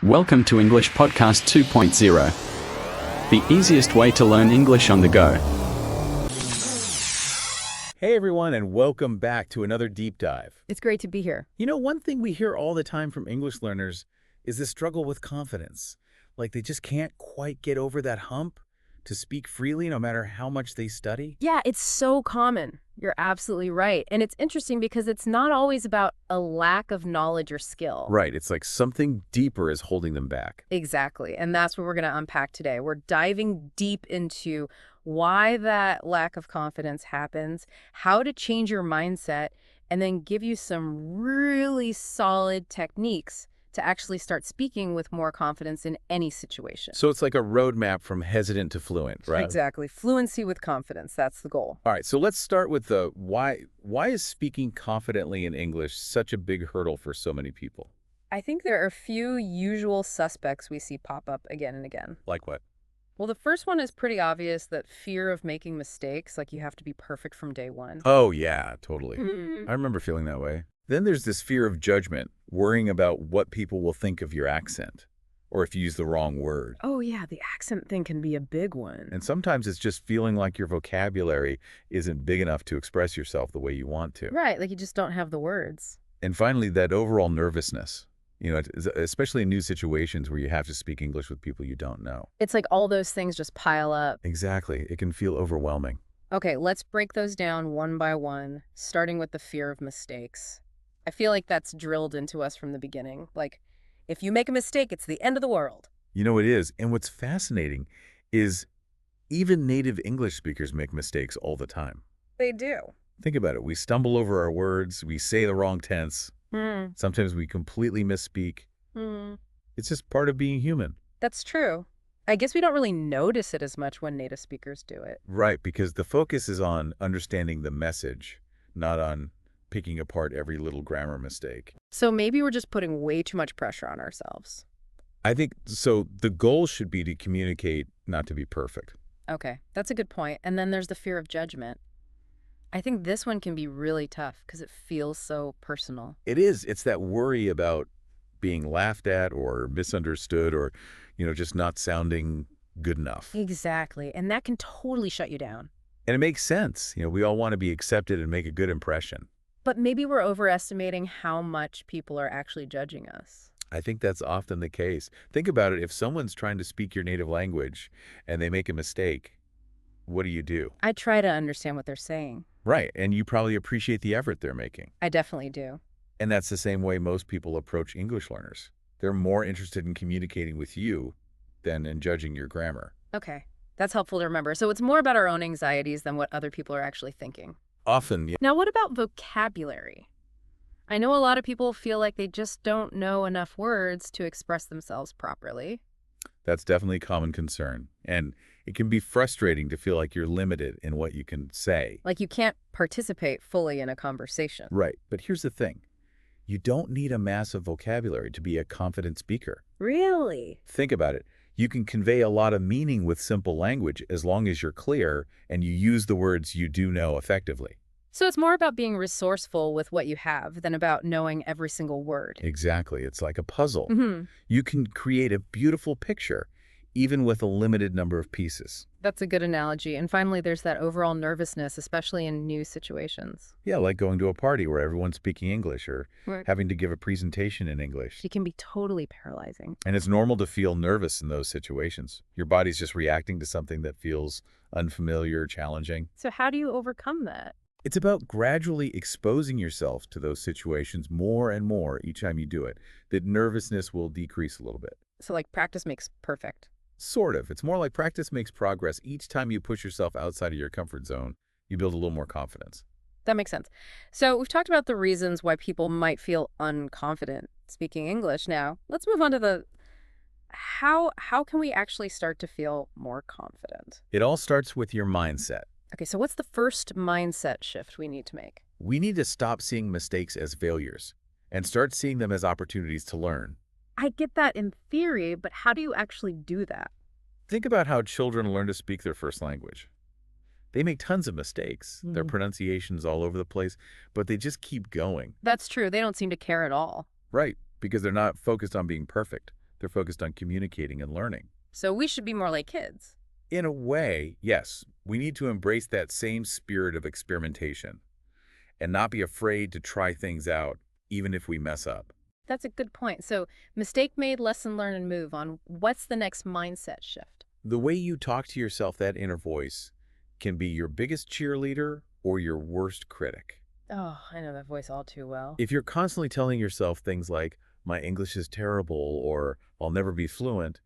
Welcome to English Podcast 2.0, the easiest way to learn English on the go. Hey everyone, and welcome back to another deep dive. It's great to be here. You know, one thing we hear all the time from English learners is the struggle with confidence. Like they just can't quite get over that hump to speak freely no matter how much they study. Yeah, it's so common. You're absolutely right. And it's interesting because it's not always about a lack of knowledge or skill. Right, it's like something deeper is holding them back. Exactly. And that's what we're going to unpack today. We're diving deep into why that lack of confidence happens, how to change your mindset, and then give you some really solid techniques to actually start speaking with more confidence in any situation. So it's like a roadmap from hesitant to fluent, right? Exactly. Fluency with confidence. That's the goal. All right, so let's start with the why. Why is speaking confidently in English such a big hurdle for so many people? I think there are a few usual suspects we see pop up again and again. Like what? Well, the first one is pretty obvious, that fear of making mistakes, like you have to be perfect from day one. Oh, yeah, totally. Mhm. I remember feeling that way. Then there's this fear of judgment, worrying about what people will think of your accent, or if you use the wrong word. Oh, yeah, the accent thing can be a big one. And sometimes it's just feeling like your vocabulary isn't big enough to express yourself the way you want to. Right, like you just don't have the words. And finally, that overall nervousness, especially in new situations where you have to speak English with people you don't know. It's like all those things just pile up. Exactly. It can feel overwhelming. Okay, let's break those down one by one, starting with the fear of mistakes. I feel like that's drilled into us from the beginning. Like, if you make a mistake, it's the end of the world. You know, it is. And what's fascinating is even native English speakers make mistakes all the time. They do. Think about it. We stumble over our words. We say the wrong tense. Sometimes we completely misspeak. It's just part of being human. That's true. I guess we don't really notice it as much when native speakers do it. Right, because the focus is on understanding the message, not on picking apart every little grammar mistake. So maybe we're just putting way too much pressure on ourselves. I think so. The goal should be to communicate, not to be perfect. Okay, that's a good point. And then there's the fear of judgment. I think this one can be really tough because it feels so personal. It is. It's that worry about being laughed at or misunderstood or, just not sounding good enough. Exactly. And that can totally shut you down. And it makes sense. We all want to be accepted and make a good impression. But maybe we're overestimating how much people are actually judging us. I think that's often the case. Think about it. If someone's trying to speak your native language and they make a mistake, what do? I try to understand what they're saying. Right. And you probably appreciate the effort they're making. I definitely do. And that's the same way most people approach English learners. They're more interested in communicating with you than in judging your grammar. Okay, that's helpful to remember. So it's more about our own anxieties than what other people are actually thinking. Often, yeah. Now, what about vocabulary? I know a lot of people feel like they just don't know enough words to express themselves properly. That's definitely a common concern. And it can be frustrating to feel like you're limited in what you can say. Like you can't participate fully in a conversation. Right. But here's the thing. You don't need a massive vocabulary to be a confident speaker. Really? Think about it. You can convey a lot of meaning with simple language as long as you're clear and you use the words you do know effectively. So it's more about being resourceful with what you have than about knowing every single word. Exactly. It's like a puzzle. You can create a beautiful picture even with a limited number of pieces. That's a good analogy. And finally, there's that overall nervousness, especially in new situations. Yeah, like going to a party where everyone's speaking English or Right. having to give a presentation in English. It can be totally paralyzing. And it's normal to feel nervous in those situations. Your body's just reacting to something that feels unfamiliar, challenging. So how do you overcome that? It's about gradually exposing yourself to those situations more and more each time you do it. That nervousness will decrease a little bit. So like practice makes perfect. Sort of. It's more like practice makes progress. Each time you push yourself outside of your comfort zone, you build a little more confidence. That makes sense. So we've talked about the reasons why people might feel unconfident speaking English. Now, let's move on to the how can we actually start to feel more confident? It all starts with your mindset. Okay, so what's the first mindset shift we need to make? We need to stop seeing mistakes as failures and start seeing them as opportunities to learn. I get that in theory, but how do you actually do that? Think about how children learn to speak their first language. They make tons of mistakes. Their pronunciation's all over the place, but they just keep going. That's true. They don't seem to care at all. Right, because they're not focused on being perfect. They're focused on communicating and learning. So we should be more like kids. In a way, yes, we need to embrace that same spirit of experimentation and not be afraid to try things out, even if we mess up. That's a good point. So mistake made, lesson learned, and move on. What's the next mindset shift? The way you talk to yourself, that inner voice, can be your biggest cheerleader or your worst critic. Oh, I know that voice all too well. If you're constantly telling yourself things like, my English is terrible, or I'll never be fluent,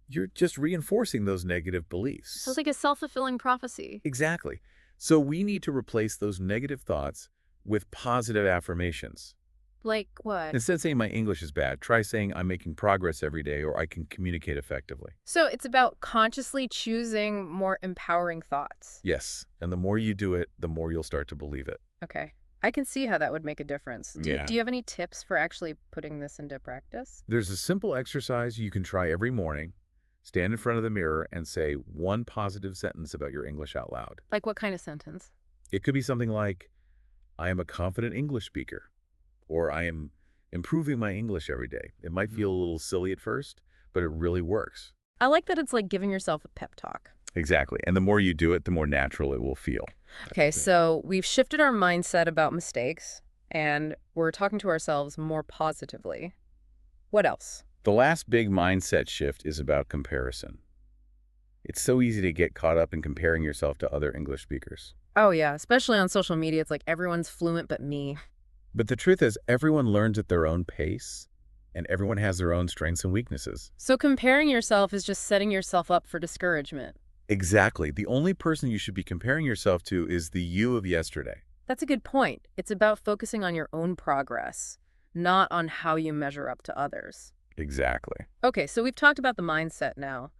you're just reinforcing those negative beliefs. So it's like a self-fulfilling prophecy. Exactly. So we need to replace those negative thoughts with positive affirmations. Like what? Instead of saying my English is bad, try saying I'm making progress every day or I can communicate effectively. So it's about consciously choosing more empowering thoughts. Yes. And the more you do it, the more you'll start to believe it. Okay. I can see how that would make a difference. Yeah. Do you have any tips for actually putting this into practice? There's a simple exercise you can try every morning. Stand in front of the mirror and say one positive sentence about your English out loud. Like what kind of sentence? It could be something like, I am a confident English speaker, or I am improving my English every day. It might feel a little silly at first, but it really works. I like that it's like giving yourself a pep talk. Exactly. And the more you do it, the more natural it will feel. Okay, so we've shifted our mindset about mistakes, and we're talking to ourselves more positively. What else? The last big mindset shift is about comparison. It's so easy to get caught up in comparing yourself to other English speakers. Oh yeah, especially on social media, it's like everyone's fluent but me. But the truth is, everyone learns at their own pace, and everyone has their own strengths and weaknesses. So comparing yourself is just setting yourself up for discouragement. Exactly. The only person you should be comparing yourself to is the you of yesterday. That's a good point. It's about focusing on your own progress, not on how you measure up to others. Exactly. Okay, so we've talked about the mindset now.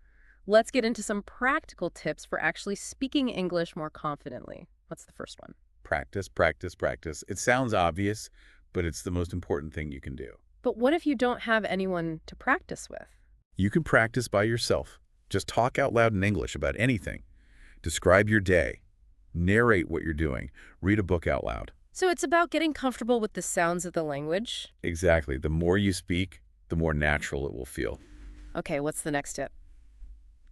Let's get into some practical tips for actually speaking English more confidently. What's the first one? Practice, practice, practice. It sounds obvious, but it's the most important thing you can do. But what if you don't have anyone to practice with? You can practice by yourself. Just talk out loud in English about anything. Describe your day. Narrate what you're doing. Read a book out loud. So it's about getting comfortable with the sounds of the language? Exactly. The more you speak, the more natural it will feel. Okay, what's the next tip?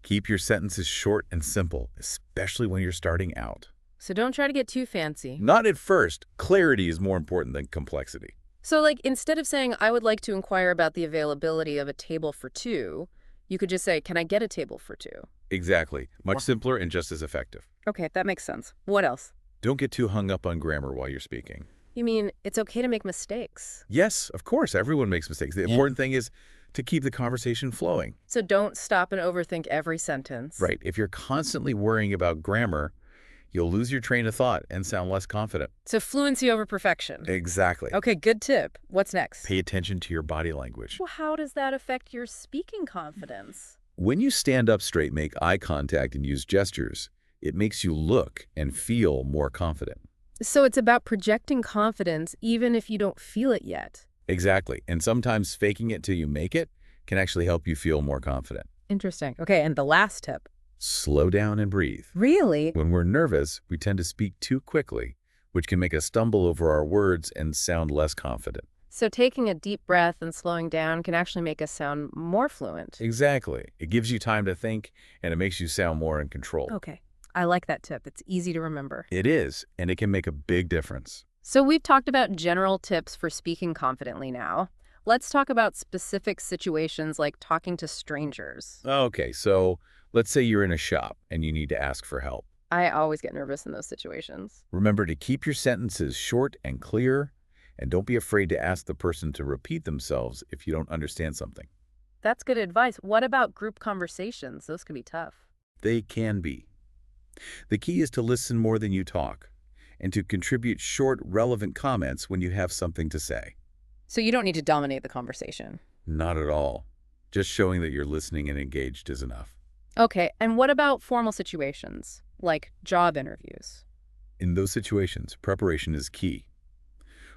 Keep your sentences short and simple, especially when you're starting out. So don't try to get too fancy. Not at first. Clarity is more important than complexity. So like instead of saying, I would like to inquire about the availability of a table for two, you could just say, can I get a table for two? Exactly. Much simpler and just as effective. Okay, that makes sense. What else? Don't get too hung up on grammar while you're speaking. You mean it's okay to make mistakes? Yes, of course, everyone makes mistakes. The important thing is to keep the conversation flowing. So don't stop and overthink every sentence. Right. If you're constantly worrying about grammar, you'll lose your train of thought and sound less confident. So fluency over perfection. Exactly. Okay, good tip. What's next? Pay attention to your body language. Well, how does that affect your speaking confidence? When you stand up straight, make eye contact, and use gestures, it makes you look and feel more confident. So it's about projecting confidence even if you don't feel it yet. Exactly. And sometimes faking it till you make it can actually help you feel more confident. Interesting. Okay, and the last tip. Slow down and breathe. Really? When we're nervous, we tend to speak too quickly, which can make us stumble over our words and sound less confident. So taking a deep breath and slowing down can actually make us sound more fluent. Exactly. It gives you time to think, and it makes you sound more in control. Okay, I like that tip. It's easy to remember. It is, and it can make a big difference. So we've talked about general tips for speaking confidently now. Let's talk about specific situations like talking to strangers. Okay, so let's say you're in a shop and you need to ask for help. I always get nervous in those situations. Remember to keep your sentences short and clear, and don't be afraid to ask the person to repeat themselves if you don't understand something. That's good advice. What about group conversations? Those can be tough. They can be. The key is to listen more than you talk, and to contribute short, relevant comments when you have something to say. So you don't need to dominate the conversation. Not at all. Just showing that you're listening and engaged is enough. Okay, and what about formal situations, like job interviews? In those situations, preparation is key.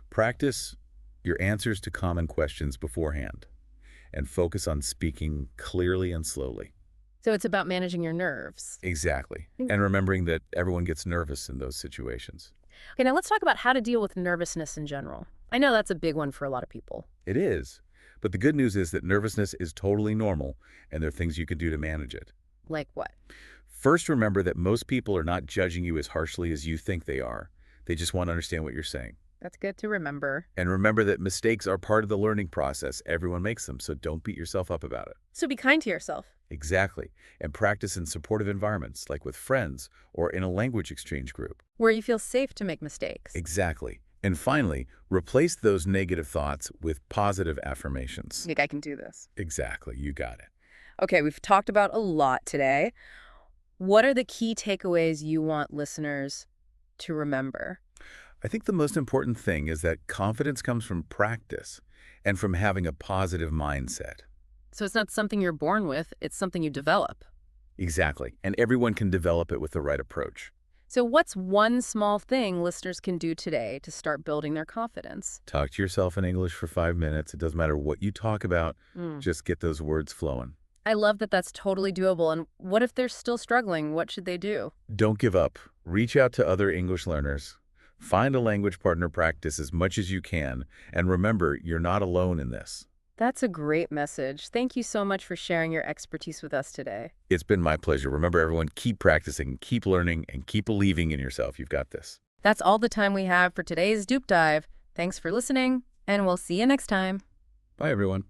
Practice your answers to common questions beforehand, and focus on speaking clearly and slowly. So it's about managing your nerves. Exactly. And remembering that everyone gets nervous in those situations. Okay, now let's talk about how to deal with nervousness in general. I know that's a big one for a lot of people. It is. But the good news is that nervousness is totally normal, and there are things you can do to manage it. Like what? First, remember that most people are not judging you as harshly as you think they are. They just want to understand what you're saying. That's good to remember. And remember that mistakes are part of the learning process. Everyone makes them, so don't beat yourself up about it. So be kind to yourself. Exactly. And practice in supportive environments, like with friends or in a language exchange group. Where you feel safe to make mistakes. Exactly. And finally, replace those negative thoughts with positive affirmations. Like, I can do this. Exactly. You got it. Okay, we've talked about a lot today. What are the key takeaways you want listeners to remember? I think the most important thing is that confidence comes from practice and from having a positive mindset. So it's not something you're born with, it's something you develop. Exactly. And everyone can develop it with the right approach. So what's one small thing listeners can do today to start building their confidence? Talk to yourself in English for 5 minutes. It doesn't matter what you talk about. Just get those words flowing. I love that that's totally doable. And what if they're still struggling? What should they do? Don't give up. Reach out to other English learners. Find a language partner, practice as much as you can. And remember, you're not alone in this. That's a great message. Thank you so much for sharing your expertise with us today. It's been my pleasure. Remember, everyone, keep practicing, keep learning, and keep believing in yourself. You've got this. That's all the time we have for today's Dupe Dive. Thanks for listening, and we'll see you next time. Bye, everyone.